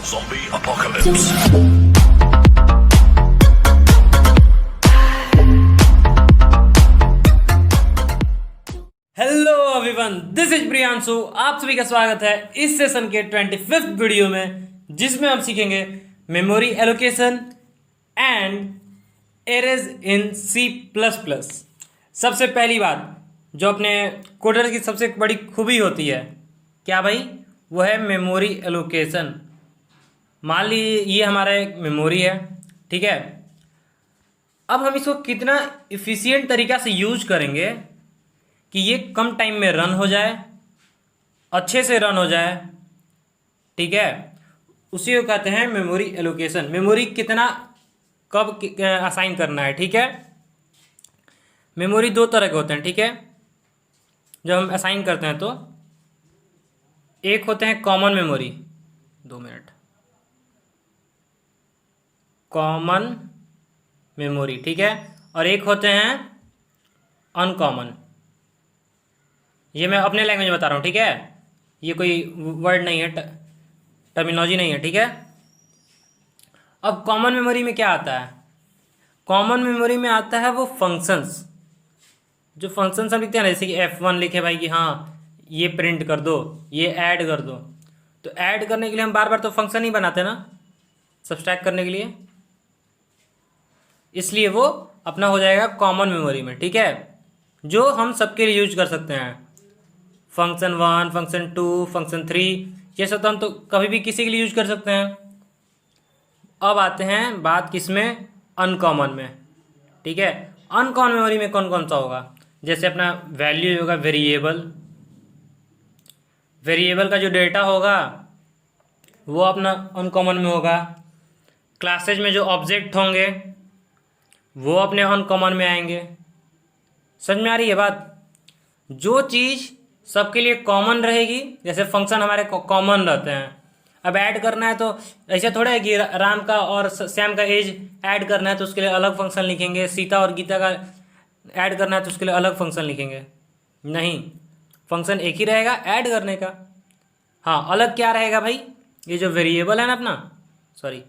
Zombie apocalypse. Hello everyone, this is Priyanshu. आप सभी का स्वागत है इस सेशन के 25th वीडियो में, जिसमें हम सीखेंगे memory allocation and arrays in C++। सबसे पहली बात जो अपने कोडर की सबसे बड़ी खूबी होती है, क्या भाई? वो है मेमोरी एलोकेशन। मान लीजिए ये हमारा एक मेमोरी है, ठीक है। अब हम इसको कितना इफ़िशिएंट तरीक़ा से यूज करेंगे कि ये कम टाइम में रन हो जाए, अच्छे से रन हो जाए, ठीक है। उसी को कहते हैं मेमोरी एलोकेशन। मेमोरी कितना कब असाइन करना है, ठीक है। मेमोरी दो तरह के होते हैं, ठीक है। जब हम असाइन करते हैं तो एक होते हैं common memory, 2 minute, common memory, ठीक है। और एक होते हैं अनकॉमन। ये मैं अपने लैंग्वेज में बता रहा हूँ, ठीक है। ये कोई वर्ड नहीं है, टर्मिनोलॉजी नहीं है, ठीक है। अब कॉमन मेमोरी में क्या आता है? कॉमन मेमोरी में आता है वो फंक्शंस, जो फंक्शंस हम लिखते हैं ना, जैसे कि F1 लिखे भाई कि हाँ ये प्रिंट कर दो, ये ऐड कर दो। तो ऐड करने के लिए हम बार बार तो फंक्शन ही बनाते ना, सब्सट्रैक्ट करने के लिए, इसलिए वो अपना हो जाएगा कॉमन मेमोरी में, ठीक है। जो हम सबके लिए यूज कर सकते हैं, फंक्शन 1, फंक्शन 2, फंक्शन 3, ये सब तो हम तो कभी भी किसी के लिए यूज कर सकते हैं। अब आते हैं बात किसमें? अनकॉमन में, ठीक है। अनकॉमन मेमोरी में कौन कौन सा होगा? जैसे अपना वैल्यू होगा, वेरिएबल। वेरिएबल का जो डेटा होगा वो अपना अनकॉमन में होगा। क्लासेज में जो ऑब्जेक्ट होंगे वो अपने अनकॉमन में आएंगे। समझ में आ रही है बात? जो चीज़ सबके लिए कॉमन रहेगी, जैसे फंक्शन हमारे कॉमन रहते हैं। अब ऐड करना है तो ऐसे थोड़ा है कि राम का और श्याम का एज ऐड करना है तो उसके लिए अलग फंक्शन लिखेंगे, सीता और गीता का ऐड करना है तो उसके लिए अलग फंक्शन लिखेंगे। नहीं, फंक्शन एक ही रहेगा ऐड करने का। हाँ, अलग क्या रहेगा भाई? ये जो वेरिएबल है ना अपना, सॉरी,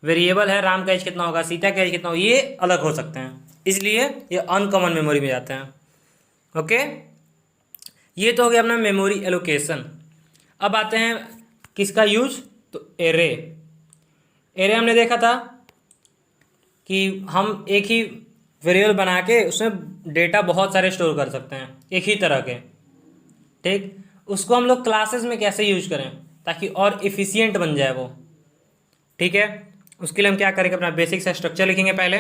वेरिएबल है, राम का एज कितना होगा, सीता का एज कितना होगा, ये अलग हो सकते हैं, इसलिए ये अनकॉमन मेमोरी में जाते हैं। ओके, ये तो हो गया अपना मेमोरी एलोकेशन। अब आते हैं किसका यूज? तो एरे। एरे हमने देखा था कि हम एक ही वेरिएबल बना के उसमें डेटा बहुत सारे स्टोर कर सकते हैं, एक ही तरह के, ठीक। उसको हम लोग क्लासेस में कैसे यूज करें ताकि और इफ़िशिएंट बन जाए वो, ठीक है। उसके लिए हम क्या करेंगे? अपना बेसिक सा स्ट्रक्चर लिखेंगे पहले,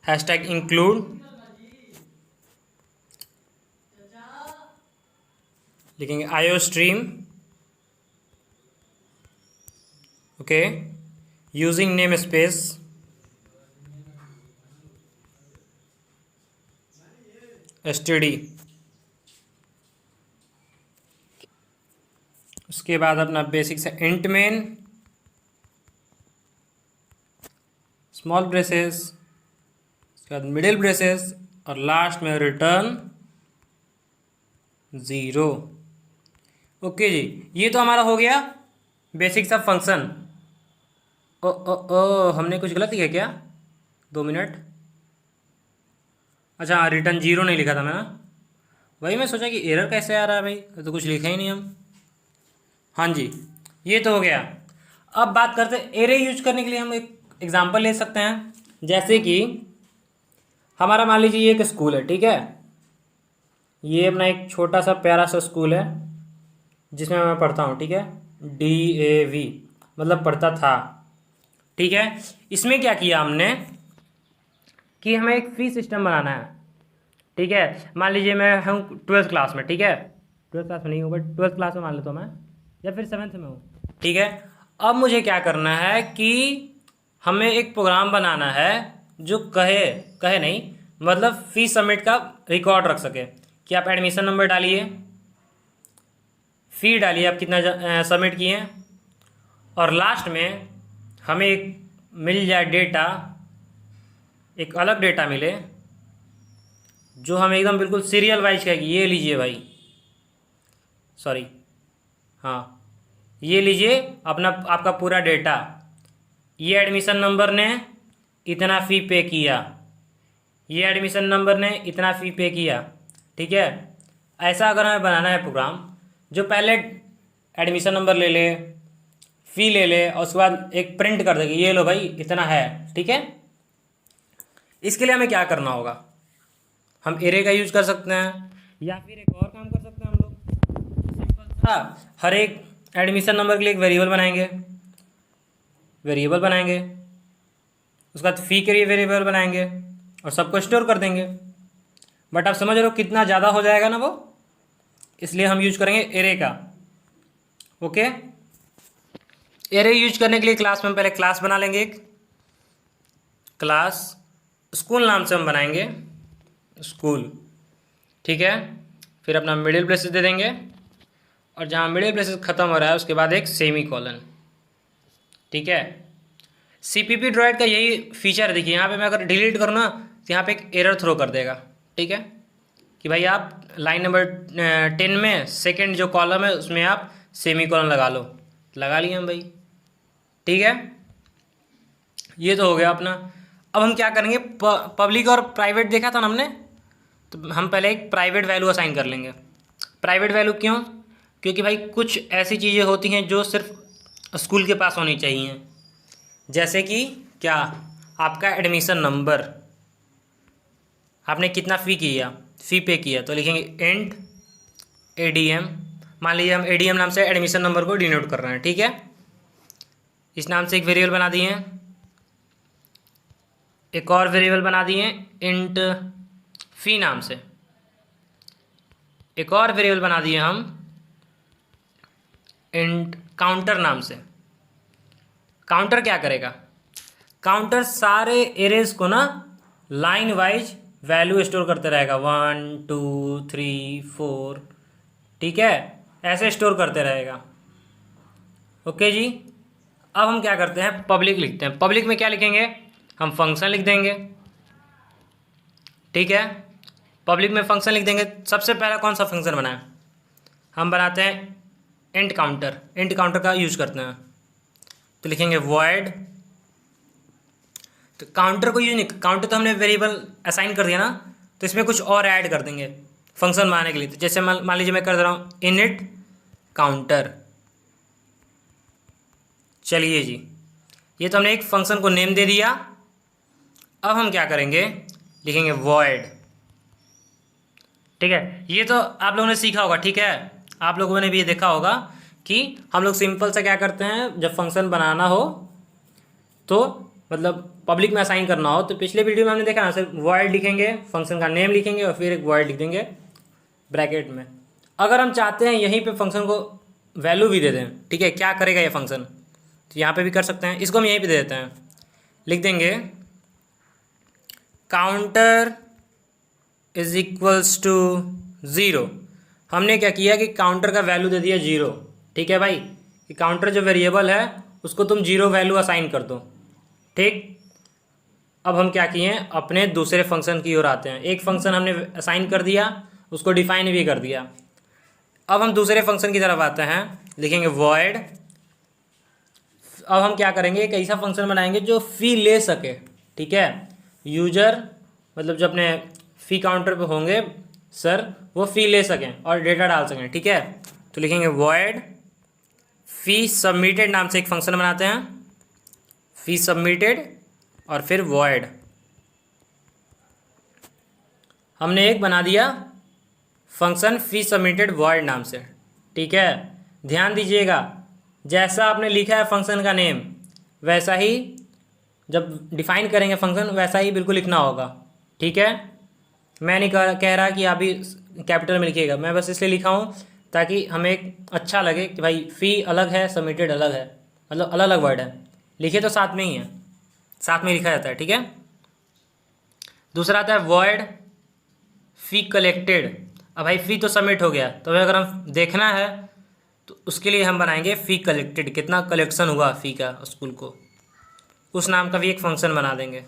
हैशटैग इंक्लूड, लिखेंगे IO stream, okay, using name space, STD. उसके बाद अपना बेसिक से इंट मेन, स्मॉल ब्रेसेस, उसके बाद मिडिल ब्रेसेस, और लास्ट में रिटर्न 0। ओके जी, ये तो हमारा हो गया बेसिक सा फंक्शन। ओ हमने कुछ गलत किया क्या? 2 मिनट। अच्छा, रिटर्न 0 नहीं लिखा था मैं ना, वही मैं सोचा कि एरर कैसे आ रहा है भाई, तो कुछ लिखा ही नहीं हम। हाँ जी, ये तो हो गया। अब बात करते हैं एरे यूज करने के लिए। हम एक एग्जांपल ले सकते हैं, जैसे कि हमारा मान लीजिए ये एक स्कूल है, ठीक है। ये अपना एक छोटा सा प्यारा सा स्कूल है जिसमें मैं पढ़ता हूँ, ठीक है। DAV मतलब पढ़ता था, ठीक है। इसमें क्या किया हमने कि हमें एक फी सिस्टम बनाना है, ठीक है। मान लीजिए मैं हूँ 12th क्लास में, ठीक है। 12th क्लास में नहीं हूँ बट 12th क्लास में मान लेता हूँ मैं, या फिर 7th में हूँ, ठीक है। अब मुझे क्या करना है कि हमें एक प्रोग्राम बनाना है जो कहे नहीं, मतलब फी सबमिट का रिकॉर्ड रख सके कि आप एडमिशन नंबर डालिए, फ़ी डालिए, आप कितना सबमिट किए हैं, और लास्ट में हमें एक मिल जाए डेटा, एक अलग डेटा मिले जो हमें एकदम बिल्कुल सीरियल वाइज कहेगी ये लीजिए भाई, सॉरी, हाँ ये लीजिए अपना आपका पूरा डेटा, ये एडमिशन नंबर ने इतना फ़ी पे किया, ये एडमिशन नंबर ने इतना फ़ी पे किया, ठीक है। ऐसा अगर हमें बनाना है प्रोग्राम, जो पहले एडमिशन नंबर ले ले, फ़ी ले ले और उसके बाद एक प्रिंट कर देगी, ये लो भाई इतना है, ठीक है। इसके लिए हमें क्या करना होगा, हम एरे का यूज कर सकते हैं या फिर एक और काम कर सकते हैं हम लोग, सिंपल सा हर एक एडमिशन नंबर के लिए एक वेरिएबल बनाएंगे, उसके बाद फ़ी के लिए वेरिएबल बनाएंगे और सबको स्टोर कर देंगे। बट आप समझ रहे हो कितना ज़्यादा हो जाएगा ना वो, इसलिए हम यूज करेंगे एरे का। ओके, एरे यूज करने के लिए क्लास में हम पहले क्लास बना लेंगे, एक क्लास स्कूल नाम से हम बनाएंगे स्कूल, ठीक है। फिर अपना मिडिल ब्रेसेस दे देंगे और जहाँ मिडिल ब्रेसेस ख़त्म हो रहा है उसके बाद एक सेमी कॉलन, ठीक है। CPP ड्रॉइड का यही फीचर है, देखिए यहाँ पे मैं अगर डिलीट करूँ ना तो यहाँ पे एक एरर थ्रो कर देगा, ठीक है, कि भाई आप लाइन नंबर 10 में सेकंड जो कॉलम है उसमें आप सेमी कॉलन लगा लो, लगा लिए हम भाई, ठीक है। ये तो हो गया अपना। अब हम क्या करेंगे, पब्लिक और प्राइवेट देखा था ना हमने, तो हम पहले एक प्राइवेट वैल्यू असाइन कर लेंगे। प्राइवेट वैल्यू क्यों, क्योंकि भाई कुछ ऐसी चीज़ें होती हैं जो सिर्फ स्कूल के पास होनी चाहिए, जैसे कि क्या, आपका एडमिशन नंबर, आपने कितना फ़ी पे किया, तो लिखेंगे इंट ADM। मान लीजिए हम ADM नाम से एडमिशन नंबर को डिनोट कर रहे हैं, ठीक है। इस नाम से एक वेरिएबल बना दिए हैं, एक और वेरिएबल बना दिए इंट फ़ी नाम से, एक और वेरिएबल बना दिए हम इंट काउंटर नाम से। काउंटर क्या करेगा, काउंटर सारे एरेज को ना लाइन वाइज वैल्यू स्टोर करते रहेगा, 1 2 3 4, ठीक है, ऐसे स्टोर करते रहेगा। ओके जी। अब हम क्या करते हैं, पब्लिक लिखते हैं। पब्लिक में क्या लिखेंगे, हम फंक्शन लिख देंगे, ठीक है। पब्लिक में फंक्शन लिख देंगे। सबसे पहला कौन सा फंक्शन बनाए, हम बनाते हैं इंट काउंटर, इंट काउंटर का यूज करते हैं, तो लिखेंगे वॉइड। तो काउंटर को यूज नहीं, काउंटर तो हमने वेरिएबल असाइन कर दिया ना, तो इसमें कुछ और ऐड कर देंगे फंक्शन बनाने के लिए। तो जैसे मान लीजिए मैं कर दे रहा हूँ इनिट काउंटर, चलिए जी, ये तो हमने एक फंक्शन को नेम दे दिया। अब हम क्या करेंगे, लिखेंगे वॉइड, ठीक है। ये तो आप लोगों ने सीखा होगा, ठीक है, आप लोगों ने भी ये देखा होगा कि हम लोग सिंपल से क्या करते हैं, जब फंक्शन बनाना हो तो मतलब पब्लिक में असाइन करना हो, तो पिछले वीडियो में हमने देखा ना, सिर्फ वॉइड लिखेंगे, फंक्शन का नेम लिखेंगे और फिर एक वॉइड लिख देंगे ब्रैकेट में। अगर हम चाहते हैं यहीं पे फंक्शन को वैल्यू भी दे दें, ठीक है, क्या करेगा ये फंक्शन, तो यहाँ पे भी कर सकते हैं। इसको हम यहीं पे दे देते हैं, लिख देंगे काउंटर इज इक्वल्स टू 0। हमने क्या किया कि काउंटर का वैल्यू दे दिया 0, ठीक है भाई, कि काउंटर जो वेरिएबल है उसको तुम 0 वैल्यू असाइन कर दो, ठीक। अब हम क्या किए हैं, अपने दूसरे फंक्शन की ओर आते हैं। एक फंक्शन हमने असाइन कर दिया, उसको डिफाइन भी कर दिया। अब हम दूसरे फंक्शन की तरफ आते हैं, लिखेंगे वॉइड। अब हम क्या करेंगे, एक ऐसा फंक्शन बनाएंगे जो फ़ी ले सके, ठीक है। यूजर मतलब जो अपने फ़ी काउंटर पे होंगे सर, वो फ़ी ले सकें और डेटा डाल सकें, ठीक है। तो लिखेंगे वॉइड फ़ी सबमिटेड नाम से एक फंक्शन बनाते हैं, फ़ी सबमिटेड और फिर वॉइड। हमने एक बना दिया फंक्शन फ़ी सबमिटेड वॉइड नाम से, ठीक है। ध्यान दीजिएगा, जैसा आपने लिखा है फंक्शन का नेम, वैसा ही जब डिफाइन करेंगे फंक्शन वैसा ही बिल्कुल लिखना होगा, ठीक है। मैं नहीं कह रहा कि आप भी कैपिटल में लिखिएगा, मैं बस इसलिए लिखा हूँ ताकि हमें एक अच्छा लगे कि भाई फ़ी अलग है, सबमिटेड अलग है, मतलब अलग अलग वर्ड है। लिखे तो साथ में ही है, साथ में लिखा जाता है, ठीक है। दूसरा आता है वॉइड फ़ी कलेक्टेड। अब भाई फ़ी तो सबमिट हो गया, तो अगर हम देखना है तो उसके लिए हम बनाएंगे फ़ी कलेक्टेड, कितना कलेक्शन हुआ फ़ी का स्कूल को, उस नाम का भी एक फंक्शन बना देंगे,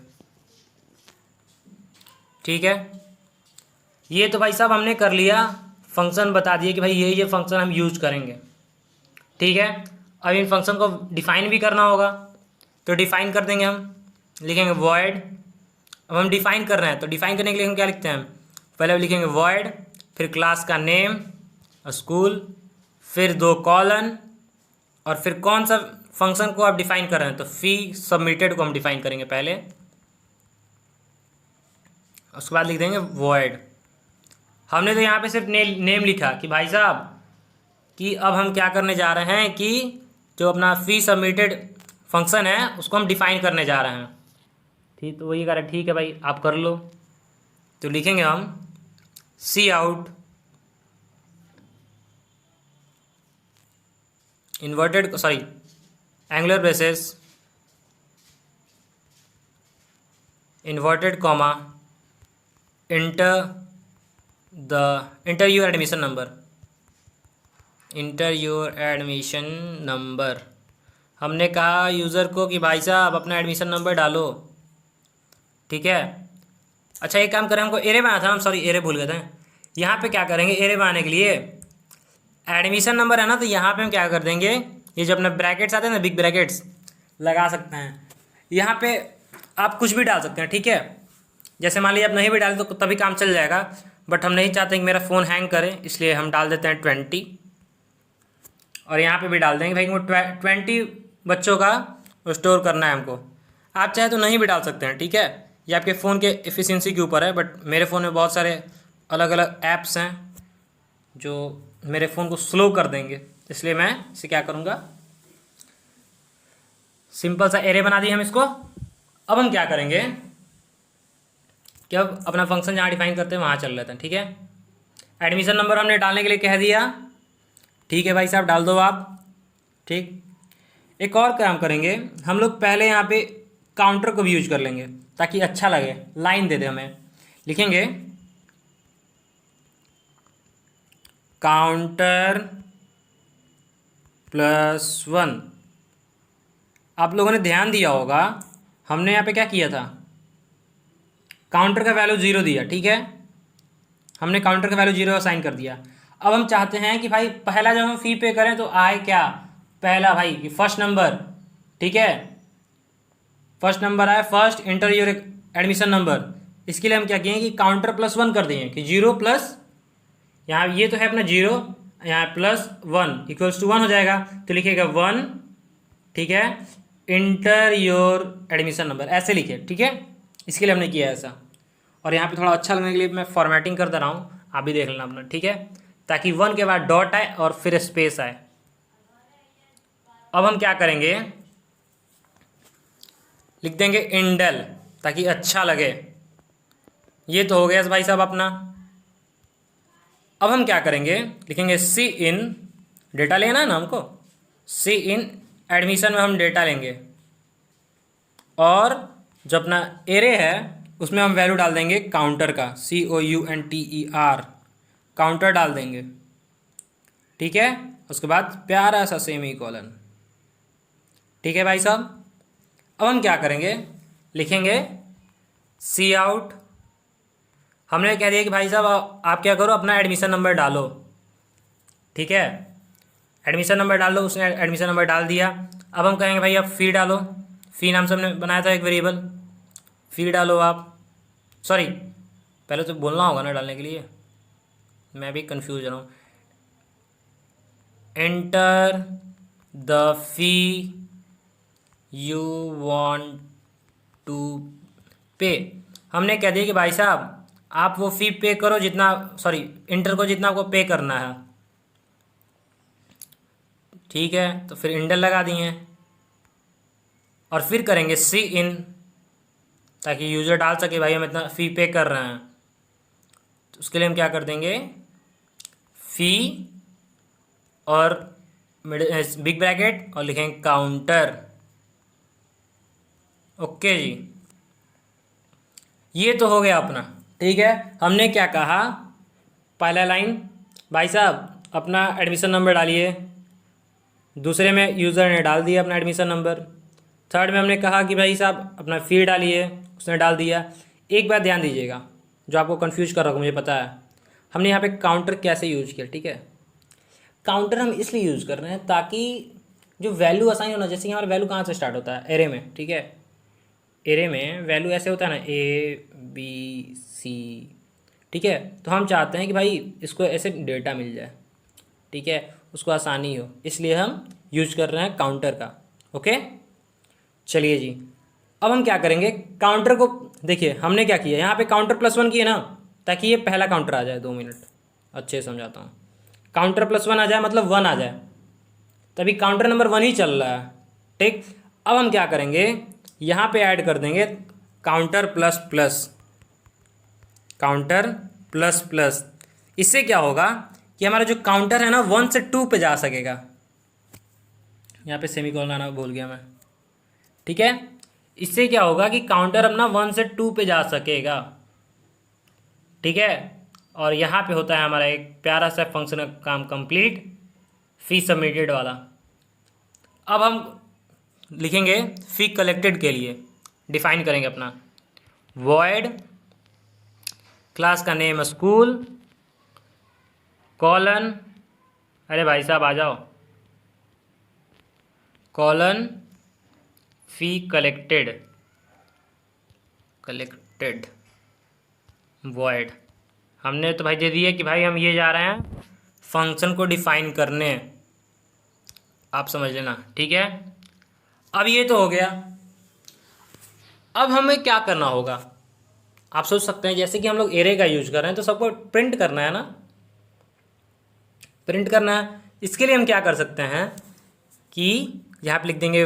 ठीक है। ये तो भाई साहब हमने कर लिया, फंक्शन बता दिए कि भाई ये फंक्शन हम यूज करेंगे, ठीक है। अब इन फंक्शन को डिफाइन भी करना होगा, तो डिफाइन कर देंगे हम, लिखेंगे वॉइड। अब हम डिफाइन कर रहे हैं तो डिफाइन करने के लिए हम क्या लिखते हैं, पहले लिखेंगे वॉइड, फिर क्लास का नेम स्कूल, फिर 2 कॉलन, और फिर कौन सा फंक्शन को आप डिफाइन कर रहे हैं, तो फी सबमिटेड को हम डिफाइन करेंगे पहले, उसके बाद लिख देंगे वॉइड। हमने तो यहाँ पे सिर्फ नेम लिखा कि भाई साहब कि अब हम क्या करने जा रहे हैं कि जो अपना फी सबमिटेड फंक्शन है उसको हम डिफाइन करने जा रहे हैं। ठीक, तो वही कह रहा है ठीक है भाई आप कर लो। तो लिखेंगे हम cout inverted angular braces inverted comma enter your admission number. हमने कहा यूज़र को कि भाई साहब अपना एडमिशन नंबर डालो, ठीक है। अच्छा एक काम करें, हमको एरे बनाना था, हम एरे भूल गए थे। यहाँ पे क्या करेंगे, एरे बनाने के लिए एडमिशन नंबर है ना, तो यहाँ पे हम क्या कर देंगे, ये जो अपने ब्रैकेट्स आते हैं ना, बिग ब्रैकेट्स लगा सकते हैं। यहाँ पे आप कुछ भी डाल सकते हैं, ठीक है। जैसे मान लीजिए आप नहीं भी डालें तो तभी काम चल जाएगा, बट हम नहीं चाहते कि मेरा फ़ोन हैंग करे, इसलिए हम डाल देते हैं 20। और यहाँ पे भी डाल देंगे भाई हमको 20 बच्चों का स्टोर करना है हमको। आप चाहे तो नहीं भी डाल सकते हैं, ठीक है। ये आपके फ़ोन के एफिशिएंसी के ऊपर है, बट मेरे फ़ोन में बहुत सारे अलग अलग ऐप्स हैं जो मेरे फ़ोन को स्लो कर देंगे, इसलिए मैं इसे क्या करूँगा, सिंपल सा एरे बना दिए हम इसको। अब हम क्या करेंगे कि अब अपना फंक्शन जहाँ डिफाइन करते हैं वहाँ चल लेते हैं, ठीक है। एडमिशन नंबर हमने डालने के लिए कह दिया, ठीक है भाई साहब डाल दो आप, ठीक। एक और काम करेंगे हम लोग, पहले यहाँ पे काउंटर को भी यूज कर लेंगे ताकि अच्छा लगे, लाइन दे दे हमें। लिखेंगे काउंटर +1। आप लोगों ने ध्यान दिया होगा हमने यहाँ पे क्या किया था, काउंटर का वैल्यू 0 दिया, ठीक है। हमने काउंटर का वैल्यू 0 असाइन कर दिया। अब हम चाहते हैं कि भाई पहला जब हम फ़ी पे करें तो आए क्या, पहला भाई कि फर्स्ट नंबर, ठीक है। फर्स्ट नंबर आए, first inter your admission number. इसके लिए हम क्या किए कि काउंटर +1 कर दिए कि 0 प्लस, यहाँ ये तो है अपना 0, यहाँ +1 = 1 हो जाएगा, तो लिखेगा 1, ठीक है, इंटर योर एडमिशन नंबर, ऐसे लिखे, ठीक है। इसके लिए हमने किया ऐसा। और यहाँ पे थोड़ा अच्छा लगने के लिए मैं फॉर्मेटिंग कर दे रहा हूँ, आप भी देख लेना अपना, ठीक है, ताकि 1 के बाद डॉट आए और फिर स्पेस आए। अब हम क्या करेंगे, लिख देंगे इंडल ताकि अच्छा लगे। ये तो हो गया भाई साहब अपना। अब हम क्या करेंगे, लिखेंगे सी इन, डेटा लेना है ना हमको, सी इन एडमिशन में हम डेटा लेंगे, और जो अपना एरे है उसमें हम वैल्यू डाल देंगे काउंटर का, COUNTER, काउंटर डाल देंगे, ठीक है। उसके बाद प्यारा सा सेमीकोलन, ठीक है भाई साहब। अब हम क्या करेंगे, लिखेंगे सी आउट। हमने कह दिया कि भाई साहब आप क्या करो, अपना एडमिशन नंबर डालो, ठीक है। एडमिशन नंबर डाल दो, उसने एडमिशन नंबर डाल दिया। अब हम कहेंगे भाई आप फ़ी डालो, फ़ी नाम से हमने बनाया था एक वेरिएबल, फ़ी डालो आप। पहले तो बोलना होगा ना डालने के लिए, मैं भी कंफ्यूज रहा हूँ। Enter the fee you want to pay. हमने कह दिया कि भाई साहब आप वो फ़ी पे करो जितना, इंटर को जितना आपको पे करना है, ठीक है। तो फिर इंटर लगा दिए और फिर करेंगे सी इन, ताकि यूज़र डाल सके भाई हम इतना फ़ी पे कर रहे हैं। तो उसके लिए हम क्या कर देंगे, फ़ी और बिग ब्रैकेट और लिखेंगे काउंटर, ओके जी। ये तो हो गया अपना, ठीक है। हमने क्या कहा, पहला लाइन भाई साहब अपना एडमिशन नंबर डालिए, दूसरे में यूज़र ने डाल दिया अपना एडमिशन नंबर, थर्ड में हमने कहा कि भाई साहब अपना फ़ी डालिए, उसने डाल दिया। एक बात ध्यान दीजिएगा जो आपको कंफ्यूज कर रहा हूँ, मुझे पता है। हमने यहाँ पे काउंटर कैसे यूज़ किया, ठीक है। काउंटर हम इसलिए यूज़ कर रहे हैं ताकि जो वैल्यू असाइन होना, जैसे कि हमारा वैल्यू कहाँ से स्टार्ट होता है, एरे में, ठीक है। एरे में वैल्यू ऐसे होता है ना, ABC, ठीक है। तो हम चाहते हैं कि भाई इसको ऐसे डेटा मिल जाए, ठीक है, उसको आसानी हो, इसलिए हम यूज कर रहे हैं काउंटर का। ओके, चलिए जी, अब हम क्या करेंगे, काउंटर को देखिए हमने क्या किया, यहाँ पे काउंटर +1 किए ना, ताकि ये पहला काउंटर आ जाए। 2 मिनट अच्छे से समझाता हूँ। काउंटर +1 आ जाए मतलब 1 आ जाए, तभी काउंटर नंबर 1 ही चल रहा है, ठीक। अब हम क्या करेंगे, यहाँ पे ऐड कर देंगे counter plus plus, counter plus plus. इससे क्या होगा कि हमारा जो काउंटर है ना 1 से 2 पे जा सकेगा। यहाँ पे सेमीकोलन आना भूल गया मैं, ठीक है। इससे क्या होगा कि काउंटर अपना 1 से 2 पे जा सकेगा, ठीक है। और यहाँ पे होता है हमारा एक प्यारा सा फंक्शन का काम कंप्लीट, फी सबमिटेड वाला। अब हम लिखेंगे फी कलेक्टेड के लिए, डिफाइन करेंगे अपना वॉइड क्लास का नेम स्कूल कॉलन, अरे भाई साहब आ जाओ, कॉलन फी कलेक्टेड वॉइड। हमने तो भाई दे दिया कि भाई हम ये जा रहे हैं फंक्शन को डिफाइन करने, आप समझ लेना, ठीक है। अब ये तो हो गया, अब हमें क्या करना होगा, आप सोच सकते हैं जैसे कि हम लोग एरे का यूज कर रहे हैं तो सबको प्रिंट करना है ना, प्रिंट करना है। इसके लिए हम क्या कर सकते हैं कि यहाँ पे लिख देंगे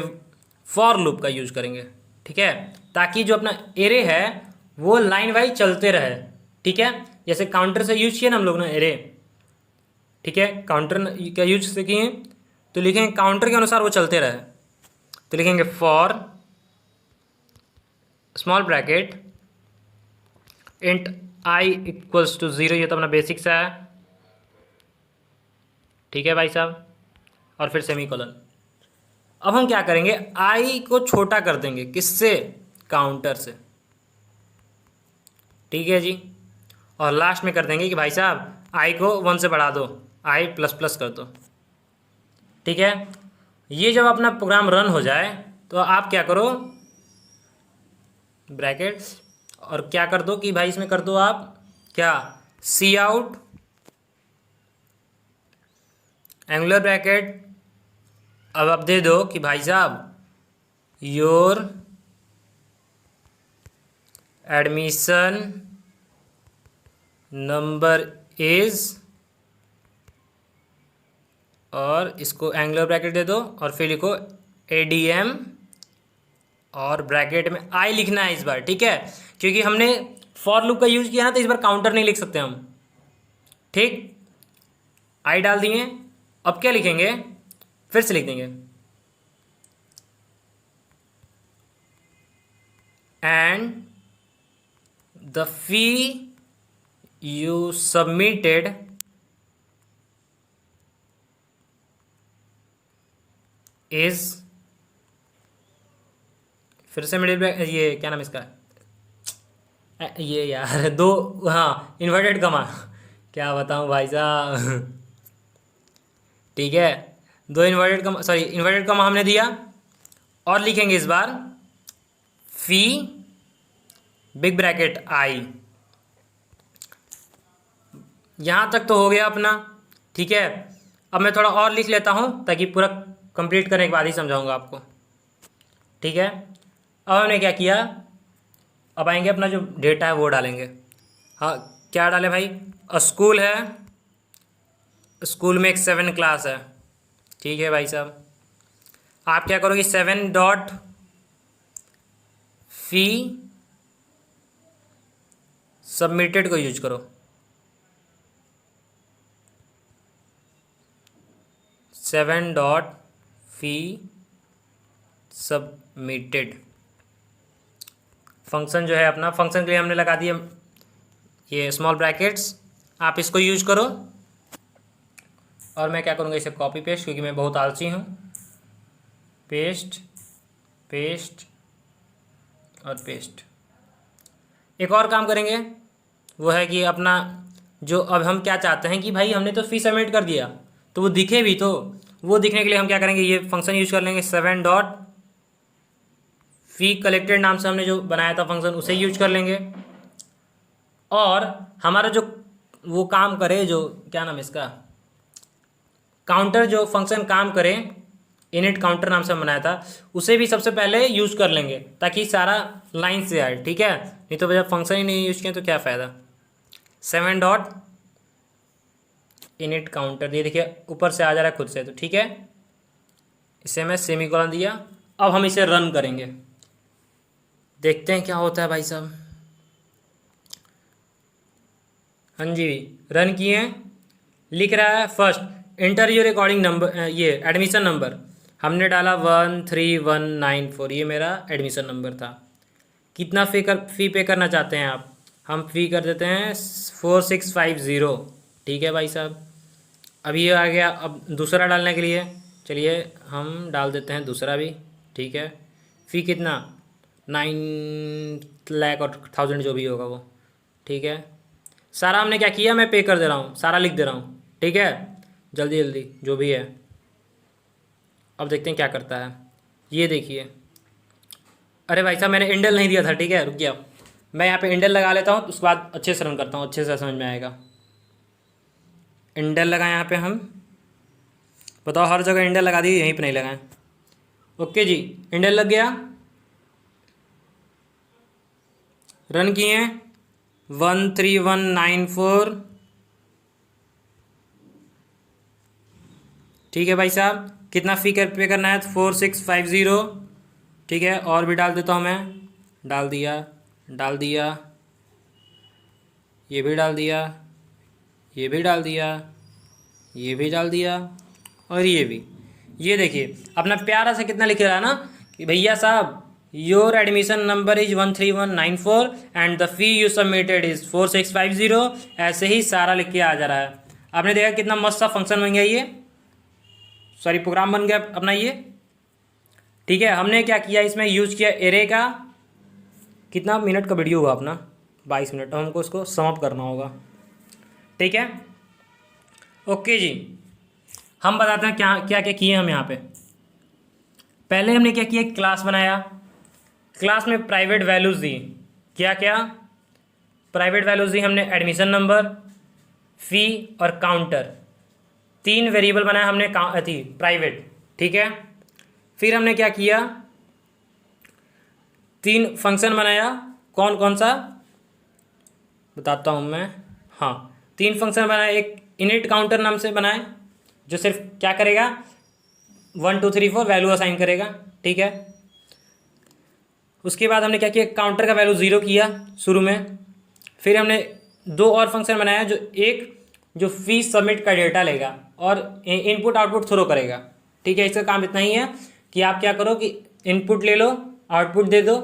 फॉर लूप का यूज करेंगे, ठीक है, ताकि जो अपना एरे है वो लाइन वाइज चलते रहे, ठीक है। जैसे काउंटर से यूज किया ना हम लोग ने एरे, ठीक है, काउंटर का यूज से किए तो लिखेंगे काउंटर के अनुसार वो चलते रहे, तो लिखेंगे for small bracket int i equals to 0, ये तो अपना बेसिक सा है, ठीक है भाई साहब, और फिर सेमीकोलन। अब हम क्या करेंगे, i को छोटा कर देंगे, किससे, काउंटर से, ठीक है जी। और लास्ट में कर देंगे कि भाई साहब i को 1 से बढ़ा दो, i ++ कर दो, ठीक है। ये जब अपना प्रोग्राम रन हो जाए तो आप क्या करो, ब्रैकेट, और क्या कर दो कि भाई इसमें कर दो आप क्या, सी आउट एंगुलर ब्रैकेट। अब आप दे दो कि भाई साहब योर एडमिशन नंबर इज, और इसको एंगुलर ब्रैकेट दे दो और फिर लिखो ADM, और ब्रैकेट में आई लिखना है इस बार, ठीक है, क्योंकि हमने फॉर लूप का यूज किया ना तो इस बार काउंटर नहीं लिख सकते हम, ठीक। आई डाल दिए, अब क्या लिखेंगे, फिर से लिख देंगे and the fee you submitted is, फिर से मिडिल ब्रैकेट, ये क्या नाम इसका, ये यार दो, हाँ इन्वर्टेड कमा, क्या बताऊं भाई साहब, ठीक है, 2 इन्वर्टेड कमा, सॉरी इन्वर्टेड कमा हमने दिया, और लिखेंगे इस बार फी बिग ब्रैकेट आई। यहाँ तक तो हो गया अपना, ठीक है। अब मैं थोड़ा और लिख लेता हूँ ताकि पूरा कंप्लीट करने के बाद ही समझाऊंगा आपको, ठीक है। अब हमने क्या किया, अब आएंगे अपना जो डेटा है वो डालेंगे। हाँ क्या डालें भाई, स्कूल है, स्कूल में एक 7 क्लास है, ठीक है भाई साहब। आप क्या करोगे, 7 डॉट फी सबमिटेड को यूज करो, 7 डॉट फी सबमिटेड। फंक्शन जो है अपना, फंक्शन के लिए हमने लगा दिया ये स्मॉल ब्रैकेट्स, आप इसको यूज करो। और मैं क्या करूँगा, इसे कॉपी पेस्ट, क्योंकि मैं बहुत आलसी हूँ, पेस्ट पेस्ट और पेस्ट। एक और काम करेंगे, वो है कि अपना जो, अब हम क्या चाहते हैं कि भाई हमने तो फी सबमिट कर दिया तो वो दिखे भी, तो वो दिखने के लिए हम क्या करेंगे, ये फंक्शन यूज कर लेंगे 7 डॉट फी कलेक्टेड नाम से हमने जो बनाया था फंक्शन उसे यूज कर लेंगे। और हमारा जो वो काम करे, जो क्या नाम है इसका, काउंटर जो फंक्शन काम करे, इनिट काउंटर नाम से बनाया था, उसे भी सबसे पहले यूज कर लेंगे ताकि सारा लाइन से आए। ठीक है, नहीं तो जब फंक्शन ही नहीं यूज किया तो क्या फ़ायदा। 7 डॉट इनिट काउंटर, ये देखिए ऊपर से आ जा रहा है खुद से, तो ठीक है, इसे मैं सेमीकोलन दिया। अब हम इसे रन करेंगे, देखते हैं क्या होता है भाई साहब। हाँ जी, रन किए, लिख रहा है first inter your recording number, ये एडमिशन नंबर हमने डाला 13194, ये मेरा एडमिशन नंबर था। कितना फ़ी पे करना चाहते हैं आप, हम फ़ी कर देते हैं 4650। ठीक है भाई साहब, अब ये आ गया। अब दूसरा डालने के लिए चलिए हम डाल देते हैं दूसरा भी। ठीक है, फ़ी कितना 9 लाख और 1000 जो भी होगा वो। ठीक है, सारा हमने क्या किया, मैं पे कर दे रहा हूँ, सारा लिख दे रहा हूँ। ठीक है, जल्दी जल्दी जो भी है। अब देखते हैं क्या करता है, ये देखिए। अरे भाई साहब मैंने इंडेल नहीं दिया था। ठीक है, रुक गया, मैं यहाँ पे इंडेल लगा लेता हूँ, उसके बाद अच्छे से रन करता हूँ, अच्छे से समझ में आएगा। इंडेल लगाएं यहाँ पे हम, बताओ हर जगह इंडेल लगा दी, यहीं पे नहीं लगाएं। ओके जी, इंडेल लग गया, रन किए 13194। ठीक है भाई साहब, कितना फ़ी पे करना है, 4650। ठीक है, और भी डाल देता हूँ मैं, डाल दिया, ये भी डाल दिया, ये भी डाल दिया, ये भी डाल दिया, और ये भी। ये देखिए अपना प्यारा से कितना लिख रहा है ना कि भैया साहब your admission number is 13194 and the fee you submitted is 4650। ऐसे ही सारा लिख के आ जा रहा है। आपने देखा कितना मस्त सा फंक्शन बन गया, ये सॉरी प्रोग्राम बन गया अपना ये। ठीक है, हमने क्या किया, इसमें यूज किया एरे का। कितना मिनट का वीडियो हुआ अपना, 22 मिनट। अब हमको इसको सम अप करना होगा। ठीक है, ओके जी, हम बताते हैं क्या क्या क्या किए हम यहाँ पे। पहले हमने क्या किया, क्लास बनाया, क्लास में प्राइवेट वैल्यूज़ दी। क्या क्या प्राइवेट वैल्यूज़ दी हमने, एडमिशन नंबर, फ़ी और काउंटर। 3 वेरिएबल बनाया हमने थी प्राइवेट। ठीक है, फिर हमने क्या किया, 3 फंक्शन बनाया। कौन कौन सा बताता हूँ मैं, हाँ 3 फंक्शन बनाए। एक इनिट काउंटर नाम से बनाए जो सिर्फ क्या करेगा, 1 2 3 4 वैल्यू असाइन करेगा। ठीक है, उसके बाद हमने क्या किया, काउंटर का वैल्यू 0 किया शुरू में। फिर हमने 2 और फंक्शन बनाया, जो एक जो फ़ी सबमिट का डेटा लेगा और इनपुट आउटपुट थ्रो करेगा। ठीक है, इसका काम इतना ही है कि आप क्या करो कि इनपुट ले लो, आउटपुट दे दो।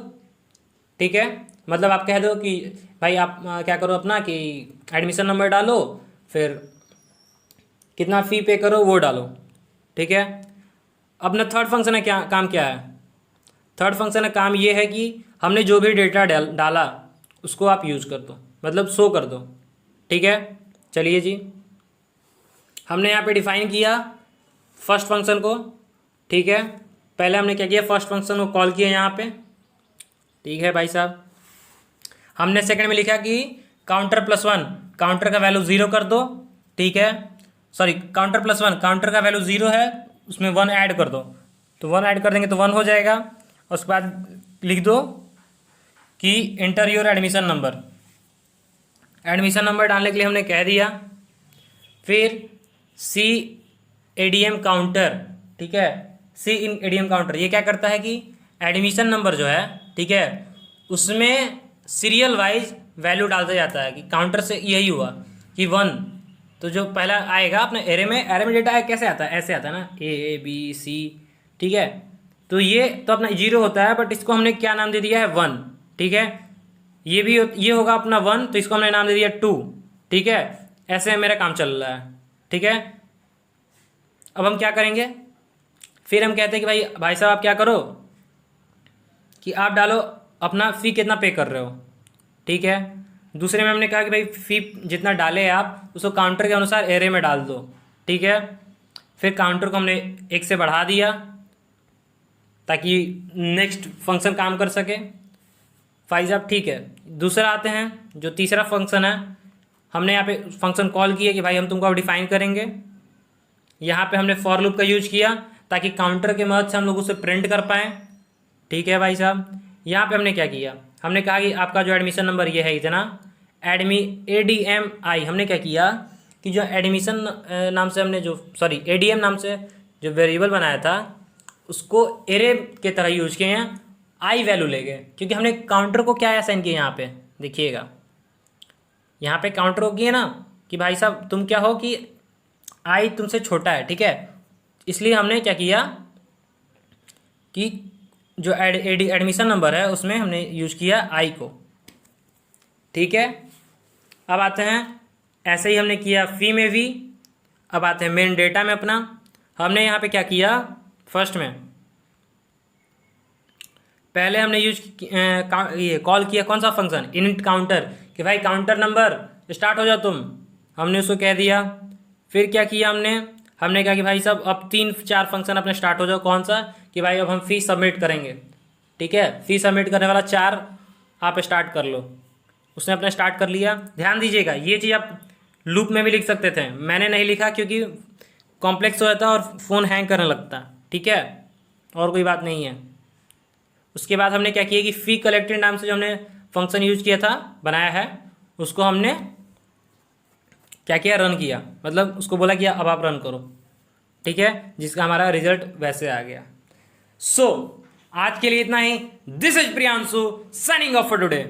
ठीक है, मतलब आप कह दो कि भाई आप क्या करो अपना कि एडमिशन नंबर डालो, फिर कितना फ़ी पे करो वो डालो। ठीक है, अपना थर्ड फंक्शन है, क्या काम क्या है, थर्ड फंक्शन का काम ये है कि हमने जो भी डेटा डाला उसको आप यूज़ कर दो, मतलब शो कर दो। ठीक है, चलिए जी, हमने यहाँ पे डिफाइन किया फर्स्ट फंक्शन को। ठीक है, पहले हमने क्या किया, फर्स्ट फंक्शन को कॉल किया यहाँ पे। ठीक है भाई साहब, हमने सेकंड में लिखा कि काउंटर +1, काउंटर का वैल्यू 0 कर दो। ठीक है, सॉरी काउंटर +1, काउंटर का वैल्यू 0 है, उसमें 1 ऐड कर दो, तो 1 ऐड कर देंगे तो 1 हो जाएगा। और उसके बाद लिख दो कि inter your admission number, admission number डालने के लिए हमने कह दिया। फिर सी एडीएम काउंटर, ठीक है, सी इन एडीएम काउंटर ये क्या करता है कि एडमिशन नंबर जो है, ठीक है, उसमें सीरियल वाइज वैल्यू डालता जाता है। कि काउंटर से यही हुआ कि 1, तो जो पहला आएगा अपने एरे में डेटा कैसे आता है, ऐसे आता है ना, A B C। ठीक है, तो ये तो अपना 0 होता है, बट इसको हमने क्या नाम दे दिया है, 1। ठीक है, ये होगा अपना 1, तो इसको हमने नाम दे दिया 2। ठीक है, ऐसे मेरा काम चल रहा है। ठीक है, अब हम क्या करेंगे, फिर हम कहते हैं कि भाई साहब आप क्या करो कि आप डालो अपना फ़ी कितना पे कर रहे हो। ठीक है, दूसरे में हमने कहा कि भाई फ़ी जितना डाले आप उसको काउंटर के अनुसार एरे में डाल दो। ठीक है, फिर काउंटर को हमने 1 से बढ़ा दिया ताकि नेक्स्ट फंक्शन काम कर सके। भाई साहब ठीक है, दूसरा आते हैं जो तीसरा फंक्शन है, हमने यहाँ पे फंक्शन कॉल किया कि भाई हम तुमको अब डिफाइन करेंगे। यहाँ पे हमने फॉर लूप का यूज किया ताकि काउंटर के मदद से हम लोग उसे प्रिंट कर पाएँ। ठीक है भाई साहब, यहाँ पे हमने क्या किया, हमने कहा कि आपका जो एडमिशन नंबर ये है इतना, ADMI हमने क्या किया कि जो एडमिशन नाम से हमने जो ADM नाम से जो वेरिएबल बनाया था उसको एरे के तरह यूज किए हैं, आई वैल्यू ले गए, क्योंकि हमने काउंटर को क्या असाइन किया यहाँ पे देखिएगा, यहाँ पे काउंटर को किए ना कि भाई साहब तुम क्या हो कि आई तुमसे छोटा है। ठीक है, इसलिए हमने क्या किया कि जो एडमिशन नंबर है उसमें हमने यूज किया आई को। ठीक है, अब आते हैं ऐसे ही हमने किया फी में भी। अब आते हैं मेन डेटा में अपना, हमने यहाँ पे क्या किया, फर्स्ट में पहले हमने ये कॉल किया कौन सा फंक्शन, इनिट काउंटर, कि भाई काउंटर नंबर स्टार्ट हो जाओ तुम, हमने उसको कह दिया। फिर क्या किया हमने कहा कि भाई साहब अब 3-4 फंक्शन अपने स्टार्ट हो जाओ, कौन सा कि भाई अब हम फी सबमिट करेंगे। ठीक है, फी सबमिट करने वाला 4 आप स्टार्ट कर लो, उसने अपने स्टार्ट कर लिया। ध्यान दीजिएगा ये चीज़ आप लूप में भी लिख सकते थे, मैंने नहीं लिखा क्योंकि कॉम्प्लेक्स हो जाता और फ़ोन हैंग करने लगता। ठीक है, और कोई बात नहीं है। उसके बाद हमने क्या किया कि फी कलेक्टेड नाम से जो हमने फंक्शन यूज किया था, बनाया है, उसको हमने क्या किया, रन किया, मतलब उसको बोला कि अब आप रन करो। ठीक है, जिसका हमारा रिजल्ट वैसे आ गया। सो आज के लिए इतना ही। This is Priyanshu signing off for today.